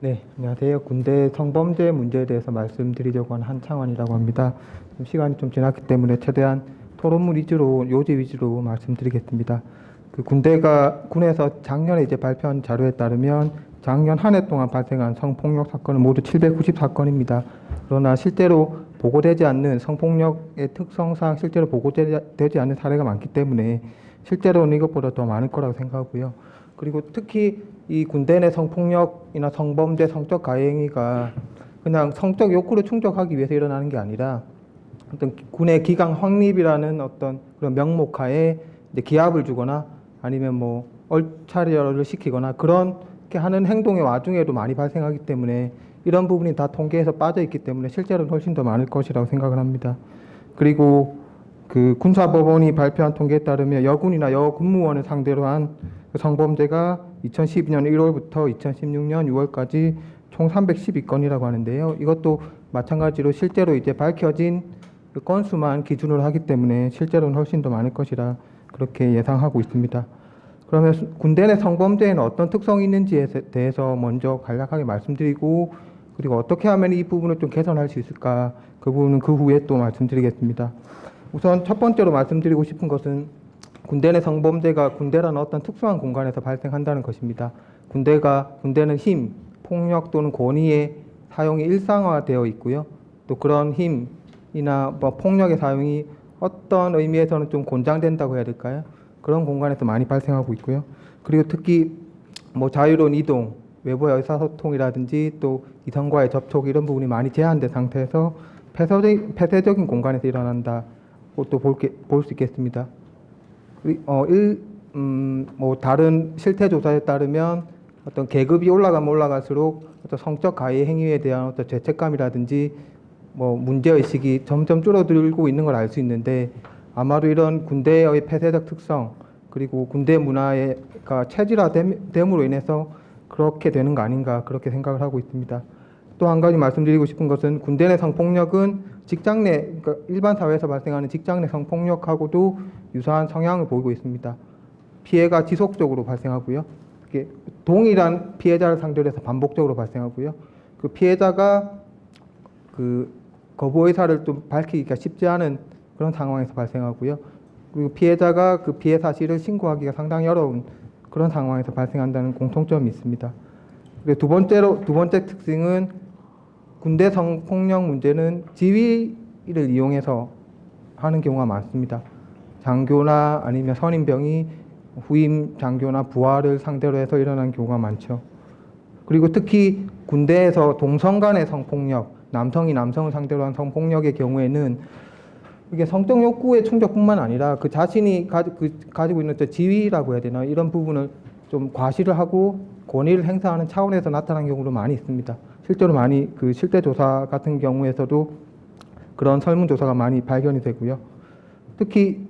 네, 안녕하세요. 군대 성범죄 문제에 대해서 말씀드리려고 하는 한창원이라고 합니다. 시간이 좀 지났기 때문에 최대한 토론문 위주로, 요지 위주로 말씀드리겠습니다. 군에서 작년에 이제 발표한 자료에 따르면 작년 한 해 동안 발생한 성폭력 사건은 모두 790사건입니다. 그러나 실제로 보고되지 않는 성폭력의 특성상 실제로 보고되지 않는 사례가 많기 때문에 실제로는 이것보다 더 많을 거라고 생각하고요. 그리고 특히 이 군대 내 성폭력이나 성범죄, 성적 가해행위가 그냥 성적 욕구를 충족하기 위해서 일어나는 게 아니라 어떤 군의 기강 확립이라는 어떤 그런 명목하에 이제 기합을 주거나 아니면 뭐 얼차려를 시키거나 그렇게 하는 행동의 와중에도 많이 발생하기 때문에 이런 부분이 다 통계에서 빠져 있기 때문에 실제로는 훨씬 더 많을 것이라고 생각을 합니다. 그리고 그 군사법원이 발표한 통계에 따르면 여군이나 여군무원을 상대로 한 성범죄가 2012년 1월부터 2016년 6월까지 총 312건이라고 하는데요. 이것도 마찬가지로 실제로 이제 밝혀진 그 건수만 기준으로 하기 때문에 실제로는 훨씬 더 많을 것이라 그렇게 예상하고 있습니다. 그러면 군대 내 성범죄에는 어떤 특성이 있는지에 대해서 먼저 간략하게 말씀드리고 그리고 어떻게 하면 이 부분을 좀 개선할 수 있을까 그 부분은 그 후에 또 말씀드리겠습니다. 우선 첫 번째로 말씀드리고 싶은 것은 군대 내 성범죄가 군대라는 어떤 특수한 공간에서 발생한다는 것입니다. 군대는 힘, 폭력 또는 권위의 사용이 일상화되어 있고요. 또 그런 힘이나 뭐 폭력의 사용이 어떤 의미에서는 좀 권장된다고 해야 될까요? 그런 공간에서 많이 발생하고 있고요. 그리고 특히 뭐 자유로운 이동, 외부의 의사소통이라든지 또 이성과의 접촉 이런 부분이 많이 제한된 상태에서 폐쇄적인 공간에서 일어난다고 또 볼 수 있겠습니다. 뭐 다른 실태 조사에 따르면 어떤 계급이 올라가면 올라갈수록 어떤 성적 가해 행위에 대한 어떤 죄책감이라든지 뭐 문제 의식이 점점 줄어들고 있는 걸 알 수 있는데 아마도 이런 군대의 폐쇄적 특성 그리고 군대 문화가 체질화됨으로 인해서 그렇게 되는 거 아닌가 그렇게 생각을 하고 있습니다. 또 한 가지 말씀드리고 싶은 것은 군대 내 성폭력은 직장 내, 그러니까 일반 사회에서 발생하는 직장 내 성폭력하고도 유사한 성향을 보이고 있습니다. 피해가 지속적으로 발생하고요. 동일한 피해자를 상대로 해서 반복적으로 발생하고요. 그 피해자가 그 거부 의사를 좀 밝히기가 쉽지 않은 그런 상황에서 발생하고요. 그리고 피해자가 그 피해 사실을 신고하기가 상당히 어려운 그런 상황에서 발생한다는 공통점이 있습니다. 그리고 두 번째 특징은 군대 성폭력 문제는 지위를 이용해서 하는 경우가 많습니다. 장교나 아니면 선임병이 후임 장교나 부하를 상대로 해서 일어나는 경우가 많죠. 그리고 특히 군대에서 동성 간의 성폭력, 남성이 남성을 상대로 한 성폭력의 경우에는 이게 성적 욕구의 충족뿐만 아니라 그 자신이 가지고 있는 지위라고 해야 되나 이런 부분을 좀 과시를 하고 권위를 행사하는 차원에서 나타나는 경우도 많이 있습니다. 실제로 많이 그 실태 조사 같은 경우에서도 그런 설문조사가 많이 발견이 되고요. 특히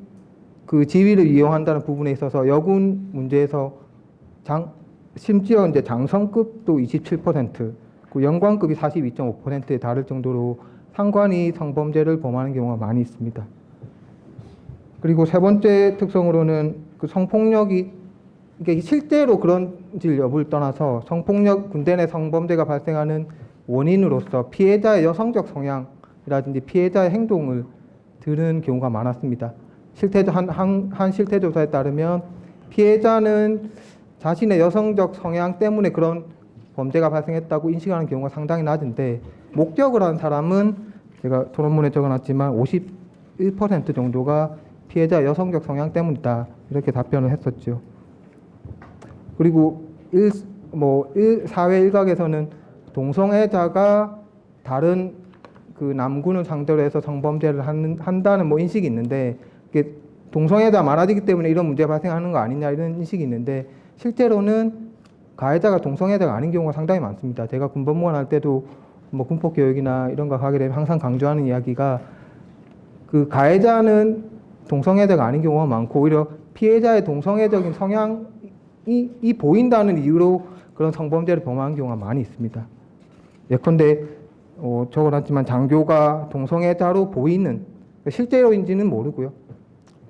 그 지위를 이용한다는 부분에 있어서 여군 문제에서 심지어 이제 장성급도 27%, 그 연관급이 42.5%에 달할 정도로 상관이 성범죄를 범하는 경우가 많이 있습니다. 그리고 세 번째 특성으로는 그 성폭력이 이게 실제로 그런지 여부를 떠나서 군대 내 성범죄가 발생하는 원인으로서 피해자의 여성적 성향이라든지 피해자의 행동을 들은 경우가 많았습니다. 한 실태 조사에 따르면 피해자는 자신의 여성적 성향 때문에 그런 범죄가 발생했다고 인식하는 경우가 상당히 낮은데 목격을 한 사람은 제가 토론문에 적어놨지만 51% 정도가 피해자의 여성적 성향 때문이다 이렇게 답변을 했었죠. 그리고 사회 일각에서는 동성애자가 다른 그 남군을 상대로 해서 성범죄를 한다는 뭐 인식이 있는데 동성애자 많아지기 때문에 이런 문제가 발생하는 거 아니냐 이런 인식이 있는데 실제로는 가해자가 동성애자가 아닌 경우가 상당히 많습니다. 제가 군법무관 할 때도 뭐 군법교육이나 이런 거 하게 되면 항상 강조하는 이야기가 그 가해자는 동성애자가 아닌 경우가 많고 오히려 피해자의 동성애적인 성향이 보인다는 이유로 그런 성범죄를 범하는 경우가 많이 있습니다. 예컨대 적어놨지만 장교가 동성애자로 보이는 실제로인지는 모르고요.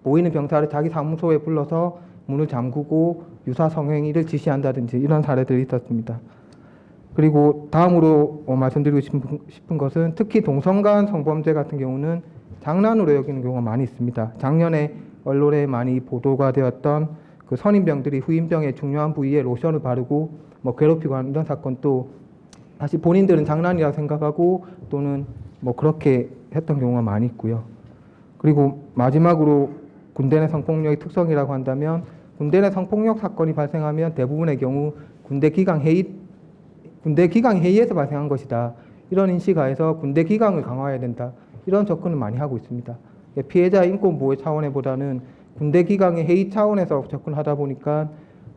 보이는 병사를 자기 사무소에 불러서 문을 잠그고 유사 성행위를 지시한다든지 이런 사례들이 있었습니다. 그리고 다음으로 말씀드리고 싶은 것은 특히 동성 간 성범죄 같은 경우는 장난으로 여기는 경우가 많이 있습니다. 작년에 언론에 많이 보도가 되었던 그 선임병들이 후임병의 중요한 부위에 로션을 바르고 뭐 괴롭히고 하는 이런 사건도 사실 본인들은 장난이라고 생각하고 또는 뭐 그렇게 했던 경우가 많이 있고요. 그리고 마지막으로 군대 내 성폭력의 특성이라고 한다면 군대 내 성폭력 사건이 발생하면 대부분의 경우 군대 기강 회의에서 발생한 것이다. 이런 인식하에서 군대 기강을 강화해야 된다. 이런 접근을 많이 하고 있습니다. 피해자 인권 보호 차원보다는 군대 기강의 회의 차원에서 접근하다 보니까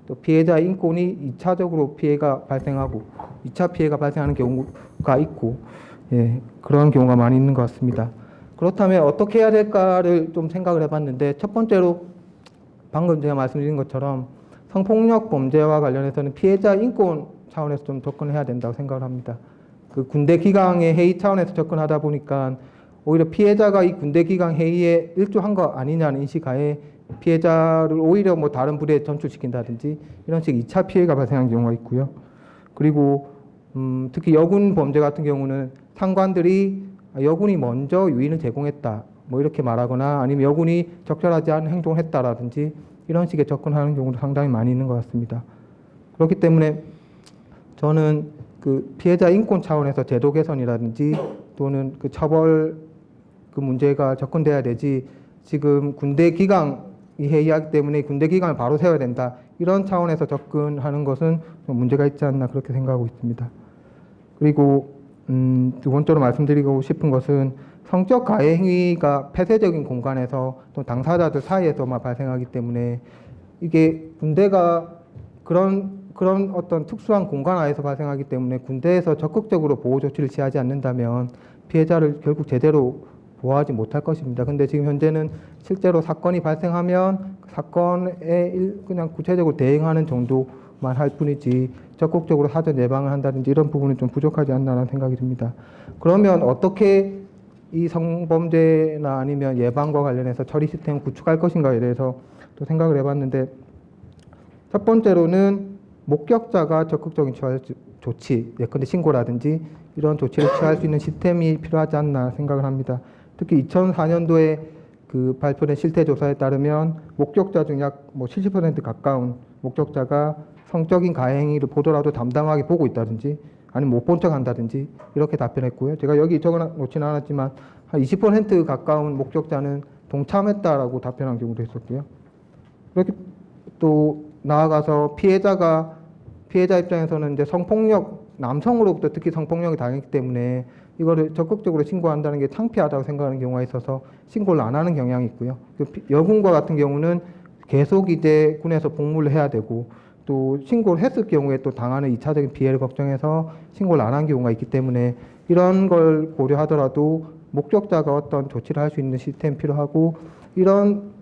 또 피해자 인권이 2차적으로 피해가 발생하고 2차 피해가 발생하는 경우가 있고 그런 경우가 많이 있는 것 같습니다. 그렇다면 어떻게 해야 될까를 좀 생각을 해봤는데 첫 번째로 방금 제가 말씀드린 것처럼 성폭력 범죄와 관련해서는 피해자 인권 차원에서 좀 접근을 해야 된다고 생각을 합니다. 그 군대 기강의 회의 차원에서 접근하다 보니까 오히려 피해자가 이 군대 기강 회의에 일조한 거 아니냐는 인식하에 피해자를 오히려 뭐 다른 부대에 전출시킨다든지 이런 식 2차 피해가 발생하는 경우가 있고요. 그리고 특히 여군 범죄 같은 경우는 상관들이 여군이 먼저 유인을 제공했다 뭐 이렇게 말하거나 아니면 여군이 적절하지 않은 행동을 했다라든지 이런 식의 접근하는 경우도 상당히 많이 있는 것 같습니다. 그렇기 때문에 저는 그 피해자 인권 차원에서 제도 개선이라든지 또는 그 처벌 그 문제가 접근돼야 되지 지금 군대 기강이 해이하기 때문에 군대 기강을 바로 세워야 된다. 이런 차원에서 접근하는 것은 좀 문제가 있지 않나 그렇게 생각하고 있습니다. 그리고 두 번째로 말씀드리고 싶은 것은 성적 가해 행위가 폐쇄적인 공간에서 또 당사자들 사이에서만 발생하기 때문에 이게 군대가 그런 어떤 특수한 공간 하에서 발생하기 때문에 군대에서 적극적으로 보호 조치를 취하지 않는다면 피해자를 결국 제대로 보호하지 못할 것입니다. 근데 지금 현재는 실제로 사건이 발생하면 사건에 그냥 구체적으로 대응하는 정도만 할 뿐이지 적극적으로 사전 예방을 한다든지 이런 부분은 좀 부족하지 않나라는 생각이 듭니다. 그러면 어떻게 이 성범죄나 아니면 예방과 관련해서 처리 시스템을 구축할 것인가에 대해서 또 생각을 해봤는데 첫 번째로는 목격자가 적극적인 처할 조치, 예컨대 신고라든지 이런 조치를 취할 수 있는 시스템이 필요하지 않나 생각을 합니다. 특히 2004년도에 그 발표된 실태조사에 따르면 목격자 중 약 70% 가까운 목격자가 성적인 가해 행위를 보더라도 담담하게 보고 있다든지 아니면 못 본 척 한다든지 이렇게 답변했고요. 제가 여기 적어놓지는 않았지만 한 20% 가까운 목격자는 동참했다라고 답변한 경우도 있었고요. 그렇게 또 나아가서 피해자 입장에서는 이제 성폭력, 남성으로부터 특히 성폭력이 당했기 때문에 이거를 적극적으로 신고한다는 게 창피하다고 생각하는 경우가 있어서 신고를 안 하는 경향이 있고요. 여군과 같은 경우는 계속 이제 군에서 복무를 해야 되고 또 신고를 했을 경우에 또 당하는 2차적인 피해를 걱정해서 신고를 안 한 경우가 있기 때문에 이런 걸 고려하더라도 목격자가 어떤 조치를 할 수 있는 시스템이 필요하고 이런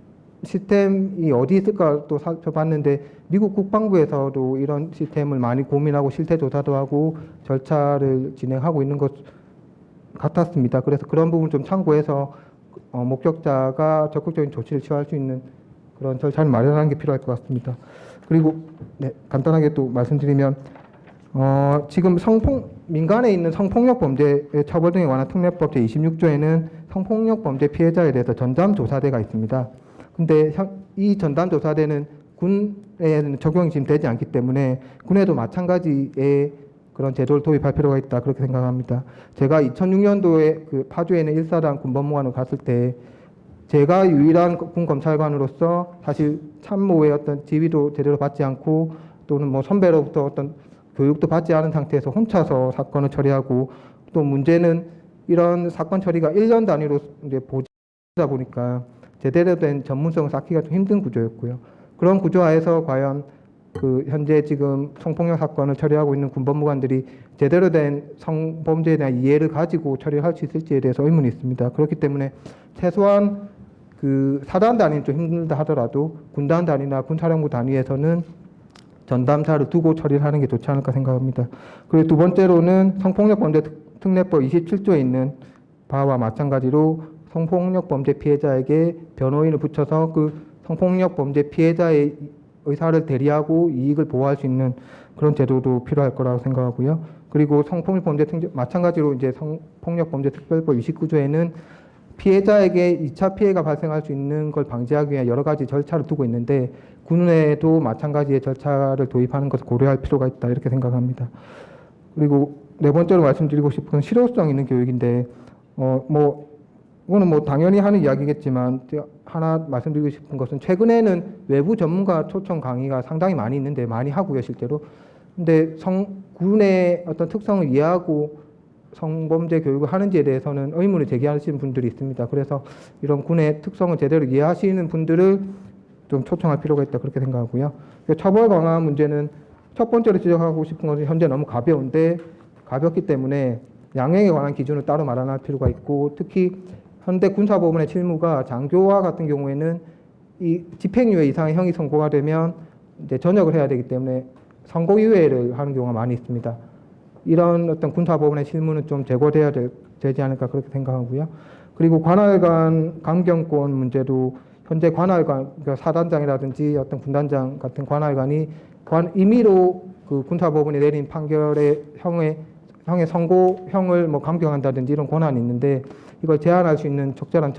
시스템이 어디 있을까 또 살펴봤는데 미국 국방부에서도 이런 시스템을 많이 고민하고 실태 조사도 하고 절차를 진행하고 있는 것 같았습니다. 그래서 그런 부분 좀 참고해서 목격자가 적극적인 조치를 취할 수 있는 그런 절차를 마련하는 게 필요할 것 같습니다. 그리고 간단하게 또 말씀드리면 지금 민간에 있는 성폭력 범죄의 처벌 등에 관한 특례법 제26조에는 성폭력 범죄 피해자에 대해서 전담조사대가 있습니다. 근데 이 전담조사대는 군에는 적용이 지금 되지 않기 때문에 군에도 마찬가지의 그런 제도를 도입할 필요가 있다 그렇게 생각합니다. 제가 2006년도에 그 파주에는 1사단 군법무관으로 갔을 때 제가 유일한 군 검찰관으로서 사실 참모의 어떤 지휘도 제대로 받지 않고 또는 뭐 선배로부터 어떤 교육도 받지 않은 상태에서 혼자서 사건을 처리하고 또 문제는 이런 사건 처리가 1년 단위로 이제 보다 보니까 제대로 된 전문성을 쌓기가 좀 힘든 구조였고요. 그런 구조하에서 과연 그 현재 지금 성폭력 사건을 처리하고 있는 군법무관들이 제대로 된 성범죄에 대한 이해를 가지고 처리할 수 있을지에 대해서 의문이 있습니다. 그렇기 때문에 최소한 그 사단 단위는 좀 힘들다 하더라도 군단 단위나 군사령부 단위에서는 전담자를 두고 처리를 하는 게 좋지 않을까 생각합니다. 그리고 두 번째로는 성폭력범죄 특례법 27조에 있는 바와 마찬가지로 성폭력범죄 피해자에게 변호인을 붙여서 그 성폭력범죄 피해자의 의사를 대리하고 이익을 보호할 수 있는 그런 제도도 필요할 거라고 생각하고요. 그리고 성폭력 범죄 마찬가지로 이제 성폭력 범죄 특별법 29조에는 피해자에게 2차 피해가 발생할 수 있는 걸 방지하기 위해 여러 가지 절차를 두고 있는데 군에도 마찬가지의 절차를 도입하는 것을 고려할 필요가 있다 이렇게 생각합니다. 그리고 네 번째로 말씀드리고 싶은 건 실효성 있는 교육인데 이거는 뭐 당연히 하는 이야기겠지만 하나 말씀드리고 싶은 것은 최근에는 외부 전문가 초청 강의가 상당히 많이 있는데 많이 하고요 실제로. 근데 군의 어떤 특성을 이해하고 성범죄 교육을 하는지에 대해서는 의문을 제기하시는 분들이 있습니다. 그래서 이런 군의 특성을 제대로 이해하시는 분들을 좀 초청할 필요가 있다 그렇게 생각하고요. 처벌 강화 문제는 첫 번째로 지적하고 싶은 것은 현재 너무 가볍기 때문에 양형에 관한 기준을 따로 마련할 필요가 있고 특히 현대 군사법원의 실무가 장교와 같은 경우에는 이 집행유예 이상의 형이 선고가 되면 이제 전역을 해야 되기 때문에 선고유예를 하는 경우가 많이 있습니다. 이런 어떤 군사법원의 실무는 좀 제고돼야 되지 않을까 그렇게 생각하고요. 그리고 관할관 강경권 문제도 현재 관할관, 그러니까 사단장이라든지 어떤 군단장 같은 관할관이 임의로 그 군사법원이 내린 판결의 형의 선고형을 뭐 강경한다든지 이런 권한이 있는데 이걸 제한할 수 있는 적절한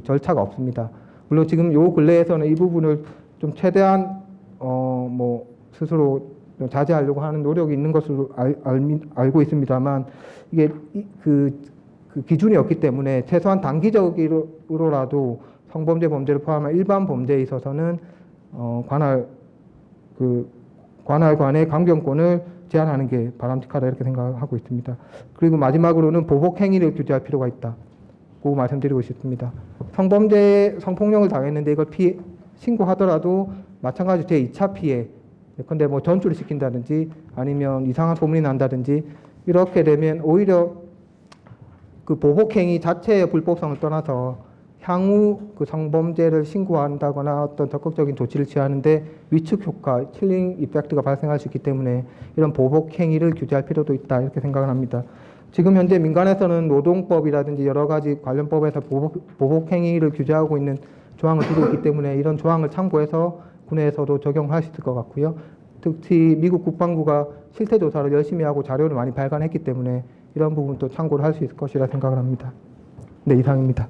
절차가 없습니다. 물론 지금 요 근래에서는 이 부분을 좀 최대한 스스로 자제하려고 하는 노력이 있는 것으로 알고 있습니다만 이게 그 기준이 없기 때문에 최소한 단기적으로라도 성범죄 범죄를 포함한 일반 범죄에 있어서는 관할관의 강경권을 제한하는 게 바람직하다 이렇게 생각하고 있습니다. 그리고 마지막으로는 보복 행위를 규제할 필요가 있다고 말씀드리고 싶습니다. 성폭력을 당했는데 이걸 신고하더라도 마찬가지로 제2차 피해, 근데 뭐 전출을 시킨다든지 아니면 이상한 소문이 난다든지 이렇게 되면 오히려 그 보복 행위 자체의 불법성을 떠나서 향후 그 성범죄를 신고한다거나 어떤 적극적인 조치를 취하는데 위축 효과, 킬링 이펙트가 발생할 수 있기 때문에 이런 보복 행위를 규제할 필요도 있다 이렇게 생각을 합니다. 지금 현재 민간에서는 노동법이라든지 여러 가지 관련 법에서 보복 행위를 규제하고 있는 조항을 두고 있기 때문에 이런 조항을 참고해서 군에서도 적용할 수 있을 것 같고요. 특히 미국 국방부가 실태 조사를 열심히 하고 자료를 많이 발간했기 때문에 이런 부분도 참고를 할 수 있을 것이라 생각을 합니다. 네, 이상입니다.